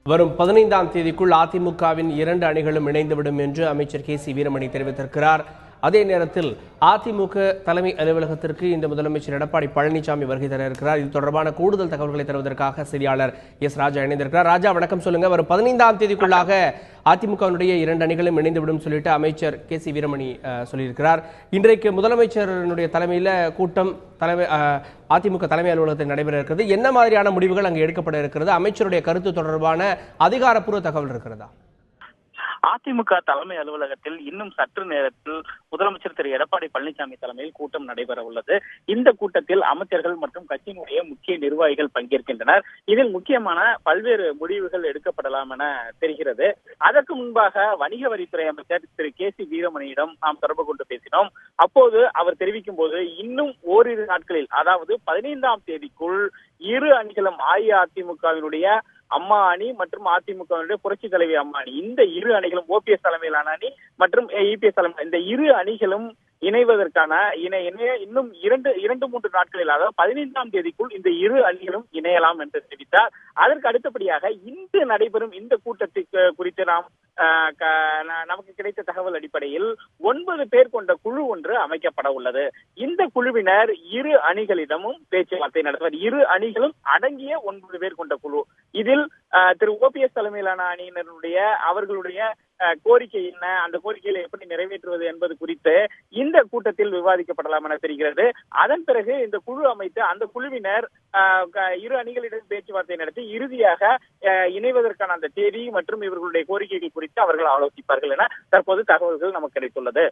வரும் 15ஆம் தேதிக்குள் அதிமுகவின் 2 அணிகளும் இணைந்துவிடும் என்று அமைச்சர் கே.சி. வீரமணி தெரிவித்திருக்கிறார். அதே நேரத்தில் அதிமுக தலைமை அலுவலகத்திற்கு இந்த முதலமைச்சர் எடப்பாடி பழனிசாமி வருகை தர இருக்கிறார். இது தொடர்பான கூடுதல் தகவல்களை தருவதற்காக செய்தியாளர் எஸ். ராஜா இணைந்திருக்கிறார். ராஜா, வணக்கம். சொல்லுங்க. வரும் 15ஆம் தேதிக்குள்ளாக அதிமுகவினுடைய 2 அணிகளும் இணைந்துவிடும் சொல்லிட்டு அமைச்சர் கே.சி. வீரமணி சொல்லியிருக்கிறார். இன்றைக்கு முதலமைச்சருடைய தலைமையில் கூட்டம் அதிமுக தலைமை அலுவலகத்தில் நடைபெற இருக்கிறது. என்ன மாதிரியான முடிவுகள் அங்கு எடுக்கப்பட இருக்கிறது? அமைச்சருடைய கருத்து தொடர்பான அதிகாரப்பூர்வ தகவல் இருக்கிறதா? அதிமுக தலைமை அலுவலகத்தில் இன்னும் சற்று நேரத்தில் முதலமைச்சர் திரு எடப்பாடி பழனிசாமி தலைமையில் கூட்டம் நடைபெற உள்ளது. இந்த கூட்டத்தில் அமைச்சர்கள் மற்றும் கட்சியினுடைய முக்கிய நிர்வாகிகள் பங்கேற்கின்றனர். இதில் முக்கியமான பல்வேறு முடிவுகள் எடுக்கப்படலாம் என தெரிகிறது. அதற்கு முன்பாக வணிக வரித்துறை அமைச்சர் திரு கே.சி. வீரமணியிடம் நாம் தொடர்பு கொண்டு பேசினோம். அப்போது அவர் தெரிவிக்கும் போது இன்னும் ஓரிரு நாட்களில், அதாவது 15ஆம் தேதிக்குள் இரு அணிகளும் அஇஅதிமுகவினுடைய அம்மா அணி மற்றும் அதிமுகவினுடைய புரட்சி தலைவி அம்மா அணி, இந்த இரு அணிகளும் ஓபிஎஸ் தலைமையிலான அணி மற்றும் இபிஎஸ் தலைமை, இந்த இரு அணிகளும் இணைவதற்கான இன்னும் 2-3 நாட்களில், அதாவது 15ஆம் தேதிக்குள் இந்த இரு அணிகளும் இணையலாம் என்று தெரிவித்தார். அதற்கு அடுத்தபடியாக இன்று நடைபெறும் இந்த கூட்டத்திற்கு குறித்து நமக்கு கிடைத்த தகவல் அடிப்படையில் 9 பேர் கொண்ட குழு ஒன்று அமைக்கப்பட உள்ளது. இந்த குழுவினர் இரு அணிகளிடமும் பேச்சுவார்த்தை நடத்துவர். இரு அணிகளும் அடங்கிய 9 பேர் கொண்ட குழு. இதில் திரு ஓபிஎஸ் தலைமையிலான அணியினருடைய அவர்களுடைய கோரிக்கை என்ன, அந்த கோரிக்கைகளை எப்படி நிறைவேற்றுவது என்பது குறித்து இந்த கூட்டத்தில் விவாதிக்கப்படலாம் என தெரிகிறது. அதன் பிறகு இந்த குழு அமைத்து அந்த குழுவினர் இரு அணிகளிடம் பேச்சுவார்த்தை நடத்தி இறுதியாக இணைவதற்கான அந்த தேதி மற்றும் இவர்களுடைய கோரிக்கைகள் குறித்து அவர்கள் ஆலோசிப்பார்கள் என தற்போது தகவல்கள் நமக்கு கிடைத்துள்ளது.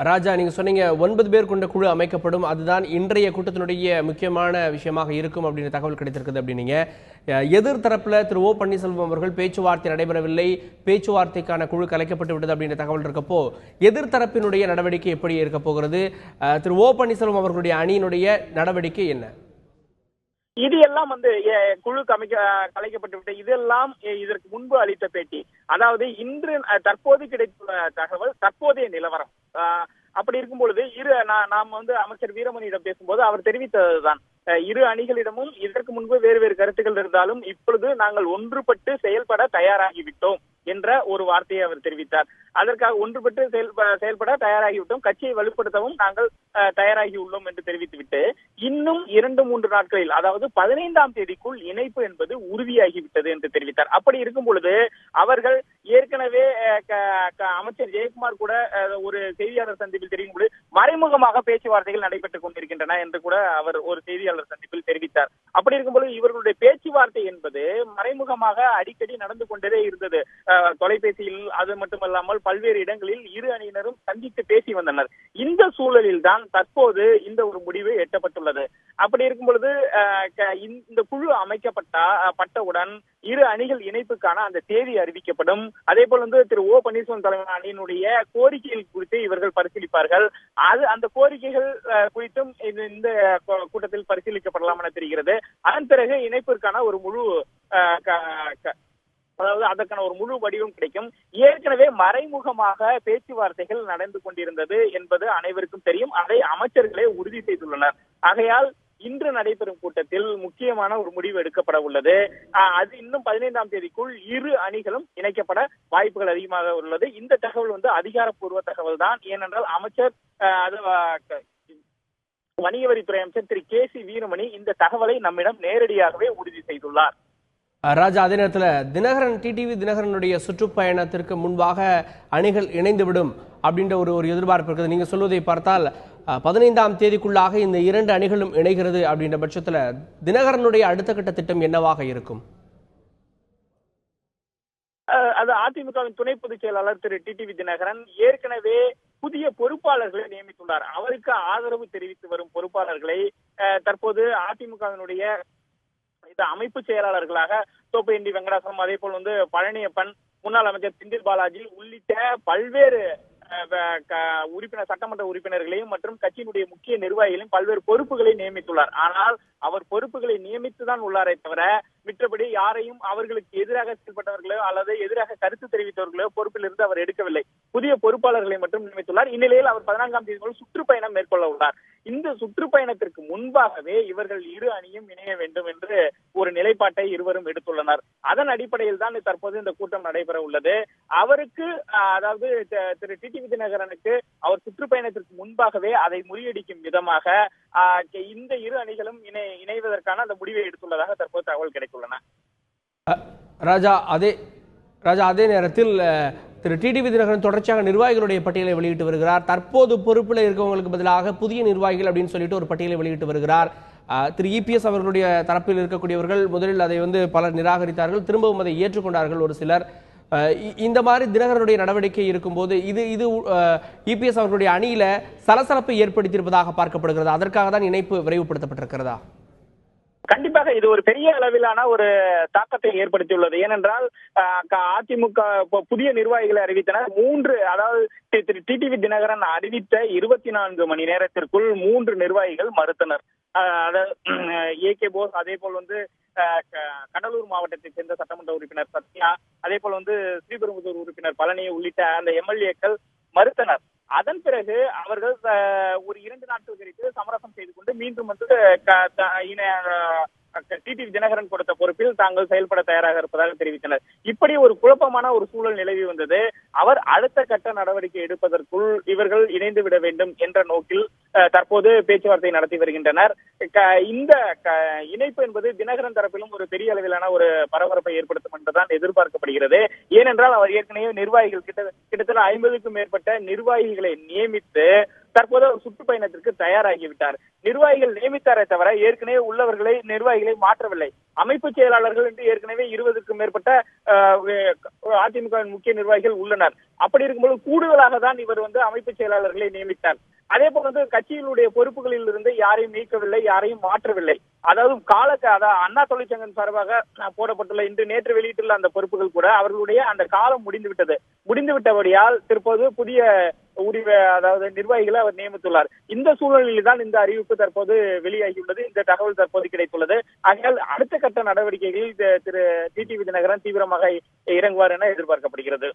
ராஜா, நீங்க சொன்னீங்க 9 பேர் கொண்ட குழு அமைக்கப்படும், அதுதான் இன்றைய கூட்டத்தினுடைய முக்கியமான விஷயமாக இருக்கும் அப்படின்னு தகவல் கிடைத்திருக்குது அப்படின்னீங்க. எதிர்த்தரப்புல திரு ஓ பன்னீர்செல்வம் அவர்கள் பேச்சுவார்த்தை நடைபெறவில்லை, பேச்சுவார்த்தைக்கான குழு கலைக்கப்பட்டு விட்டது அப்படின்ற தகவல் இருக்கப்போ எதிர்த்தரப்பினுடைய நடவடிக்கை எப்படி இருக்க போகிறது? திரு ஓ பன்னீர்செல்வம் அவர்களுடைய அணியினுடைய நடவடிக்கை என்ன? இது எல்லாம் குழு கலைக்கப்பட்டு விட்டு இதெல்லாம் இதற்கு முன்பு அளித்த பேட்டி, அதாவது இன்று தற்போது கிடைத்துள்ள தகவல், தற்போதைய நிலவரம். அப்படி இருக்கும் பொழுது நாம் அமைச்சர் வீரமணியிடம் பேசும்போது அவர் தெரிவித்ததுதான், இரு அணிகளிடமும் இதற்கு முன்பு வேறு கருத்துக்கள் இருந்தாலும் இப்பொழுது நாங்கள் ஒன்றுபட்டு செயல்பட தயாராகிவிட்டோம் என்ற ஒரு வார்த்தையை அவர் தெரிவித்தார். அதற்காக ஒன்றுபட்டு செயல்பட தயாராகிவிட்டோம், கட்சியை வலுப்படுத்தவும் நாங்கள் தயாராகி உள்ளோம் என்று தெரிவித்துவிட்டு இன்னும் 2-3 நாட்களில், அதாவது 15ஆம் தேதிக்குள் இணைப்பு என்பது உறுதியாகிவிட்டது என்று தெரிவித்தார். அப்படி இருக்கும் பொழுது அவர்கள் ஏற்கனவே அமைச்சர் ஜெயக்குமார் கூட ஒரு செய்தியாளர் சந்திப்பில் தெரியும் பொழுது மறைமுகமாக பேச்சுவார்த்தைகள் நடைபெற்றுக் கொண்டிருக்கின்றன என்று கூட அவர் ஒரு செய்தியாளர் சந்திப்பில் தெரிவித்தார். அப்படி இருக்கும்போது இவர்களுடைய பேச்சுவார்த்தை என்பது மறைமுகமாக அடிக்கடி நடந்து கொண்டே இருந்தது. தொலைபேசியில், அது மட்டுமல்லாமல் பல்வேறு இடங்களில் இரு அணியினரும் சந்தித்து பேசி வந்தனர். இந்த சூழலில் தான் தற்போது இந்த ஒரு முடிவு எட்டப்பட்டுள்ளது. அப்படி இருக்கும் பொழுது இந்த குழு அமைக்கப்பட்டவுடன் இரு அணிகள் இணைப்புக்கான அந்த தேதி அறிவிக்கப்படும். அதே போல திரு ஓ பன்னீர்செல்வம் தலைமையிலான அணியினுடைய கோரிக்கைகள் குறித்து இவர்கள் பரிசீலிப்பார்கள். அந்த கோரிக்கைகள் குறித்தும் இந்த கூட்டத்தில் பரிசீலிக்கப்படலாம் என தெரிகிறது. அதன் பிறகு இணைப்பிற்கான ஒரு முழு அதாவது அதற்கான ஒரு முழு வடிவம் கிடைக்கும். ஏற்கனவே மறைமுகமாக பேச்சுவார்த்தைகள் நடந்து கொண்டிருந்தது என்பது அனைவருக்கும் தெரியும். அதை அமைச்சர்களே உறுதி செய்துள்ளனர். ஆகையால் இன்று நடைபெறும் கூட்டத்தில் முக்கியமான ஒரு முடிவு எடுக்கப்பட உள்ளது. அது இன்னும் 15ஆம் தேதிக்குள் இரு அணிகளும் இணைக்கப்பட வாய்ப்புகள் அதிகமாக உள்ளது. இந்த தகவல் அதிகாரப்பூர்வ தகவல் தான். ஏனென்றால் அமைச்சர் வணிக வரித்துறை அமைச்சர் திரு கே.சி. வீரமணி இந்த தகவலை நம்மிடம் நேரடியாகவே உறுதி செய்துள்ளார். ராஜா, அதே நேரத்தில் தினகரன், டிடிவி தினகரனுடைய சுற்றுப்பயணத்திற்கு முன்பாக அணிகள் இணைந்துவிடும் அப்படின்ற ஒரு எதிர்பார்ப்பு இருக்குது. நீங்க சொல்வதை பார்த்தால் 15ஆம் தேதிக்குள்ளாக இந்த 2 அணிகளும் இணைகிறது அப்படின்ற பட்சத்தில் தினகரனுடைய அடுத்த கட்ட திட்டம் என்னவாக இருக்கும்? அது அதிமுகவின் துணை பொதுச் செயலாளர் திரு டிடிவி தினகரன் ஏற்கனவே புதிய பொறுப்பாளர்களை நியமித்துள்ளார். அவருக்கு ஆதரவு தெரிவித்து வரும் பொறுப்பாளர்களை தற்போது அதிமுகவினுடைய அமைப்பு செயலாளர்களாக தோப்பையண்டி வெங்கடாசலம், அதே போல் பழனியப்பன், முன்னாள் அமைச்சர் செந்தில் பாலாஜி உள்ளிட்ட பல்வேறு சட்டமன்ற உறுப்பினர்களையும் மற்றும் கட்சியினுடைய முக்கிய நிர்வாகிகளையும் பல்வேறு பொறுப்புகளை நியமித்துள்ளார். ஆனால் அவர் பொறுப்புகளை நியமித்துதான் உள்ளாரே தவிர மற்றபடி யாரையும் அவர்களுக்கு எதிராக செயல்பட்டவர்களோ அல்லது எதிராக கருத்து தெரிவித்தவர்களோ பொறுப்பில் இருந்து அவர் எடுக்கவில்லை. புதிய பொறுப்பாளர்களை மட்டும் நியமித்துள்ளார். இந்நிலையில் அவர் 14ஆம் தேதி சுற்றுப்பயணம் மேற்கொள்ள உள்ளார். இந்த சுற்றுப்பயணத்திற்கு முன்பாகவே இவர்கள் இரு அணியும் இணைய வேண்டும் என்று ஒரு நிலைப்பாட்டை இருவரும் எடுத்துள்ளனர். அதன் அடிப்படையில் தான் தற்போது இந்த கூட்டம் நடைபெற உள்ளது. அவருக்கு அதாவது திரு டிடிவி தினகரனுக்கு அவர் சுற்றுப்பயணத்திற்கு முன்பாகவே அதை முறியடிக்கும் விதமாக இந்த இரு அணிகளும் இணைவதற்கான அந்த முடிவை எடுத்துள்ளதாக தற்போது தகவல் கிடைத்துள்ளன. ராஜா, அதே நேரத்தில் திரு டிடிவி தினகரன் தொடர்ச்சியாக நிர்வாகிகளுடைய பட்டியலை வெளியிட்டு வருகிறார். தற்போது பொறுப்பில் இருக்கவங்களுக்கு பதிலாக புதிய நிர்வாகிகள் அப்படின்னு சொல்லிட்டு ஒரு பட்டியலை வெளியிட்டு வருகிறார். திரு இபிஎஸ் அவர்களுடைய தரப்பில் இருக்கக்கூடியவர்கள் முதலில் அதை பலர் நிராகரித்தார்கள், திரும்பவும் அதை ஏற்றுக்கொண்டார்கள் ஒரு சிலர். இந்த மாதிரி தினகரனுடைய நடவடிக்கை இருக்கும்போது இது இபிஎஸ் அவர்களுடைய அணியில சலசலப்பை ஏற்படுத்தியிருப்பதாக பார்க்கப்படுகிறது. அதற்காக தான் இணைப்பு விரைவுபடுத்தப்பட்டிருக்கிறதா? கண்டிப்பாக இது ஒரு பெரிய அளவிலான ஒரு தாக்கத்தை ஏற்படுத்தியுள்ளது. ஏனென்றால் அதிமுக புதிய நிர்வாகிகளை அறிவித்தனர். அதாவது திரு டிடிவி தினகரன் அறிவித்த 24 மணி நேரத்திற்குள் 3 நிர்வாகிகள் மறுத்தனர். ஏகே போஸ், அதே போல் கடலூர் மாவட்டத்தைச் சேர்ந்த சட்டமன்ற உறுப்பினர் சத்யா, அதே போல் ஸ்ரீபெரும்புதூர் உறுப்பினர் பழனி உள்ளிட்ட அந்த எம்எல்ஏக்கள் மறுத்தனர். அதன் பிறகு அவர்கள் ஒரு 2 நாட்கள் கழித்து சமரசம் செய்து கொண்டு மீண்டும் டிடிவி தினகரன் கொடுத்த பொறுப்பில் தாங்கள் செயல்பட தயாராக இருப்பதாக தெரிவித்தனர். இப்படி ஒரு குழப்பமான ஒரு சூழல் நிலவி வந்தது. அவர் அடுத்த கட்ட நடவடிக்கை எடுப்பதற்குள் இவர்கள் இணைந்து விட வேண்டும் என்ற நோக்கில் தற்போது பேச்சுவார்த்தை நடத்தி வருகின்றனர். இந்த இணைப்பு என்பது தினகரன் தரப்பிலும் ஒரு பெரிய அளவிலான ஒரு பரபரப்பை ஏற்படுத்தும் என்றுதான் எதிர்பார்க்கப்படுகிறது. ஏனென்றால் அவர் ஏற்கனவே நிர்வாகிகள் கிட்டத்தட்ட 50க்கும் மேற்பட்ட நிர்வாகிகளை நியமித்து தற்போது சுற்றுப்பயணத்திற்கு தயாராகிவிட்டார். நிர்வாகிகள் நியமித்தாரே தவிர ஏற்கனவே உள்ளவர்களை நிர்வாகிகளை மாற்றவில்லை. அமைப்பு செயலாளர்கள் என்று ஏற்கனவே 20க்கும் மேற்பட்ட அதிமுக முக்கிய நிர்வாகிகள் உள்ளனர். அப்படி இருக்கும்போது கூடுதலாக தான் இவர் அமைப்பு செயலாளர்களை நியமித்தார். அதே போல கட்சியினுடைய பொறுப்புகளில் இருந்து யாரையும் நீக்கவில்லை, யாரையும் மாற்றவில்லை. அதாவது அண்ணா தொழிற்சங்கம் சார்பாக போடப்பட்டுள்ள நேற்று வெளியிட்டுள்ள அந்த பொறுப்புகள் கூட அவர்களுடைய அந்த காலம் முடிந்துவிட்டபடியால் தற்போது புதிய அதாவது நிர்வாகிகளை அவர் நியமித்துள்ளார். இந்த சூழலில் தான் இந்த அறிவிப்பு தற்போது வெளியாகியுள்ளது. இந்த தகவல் தற்போது கிடைத்துள்ளது. ஆகையால் அடுத்த கட்ட நடவடிக்கைகளில் திரு டிடிவி தினகரன் தீவிரமாக இறங்குவார் என எதிர்பார்க்கப்படுகிறது.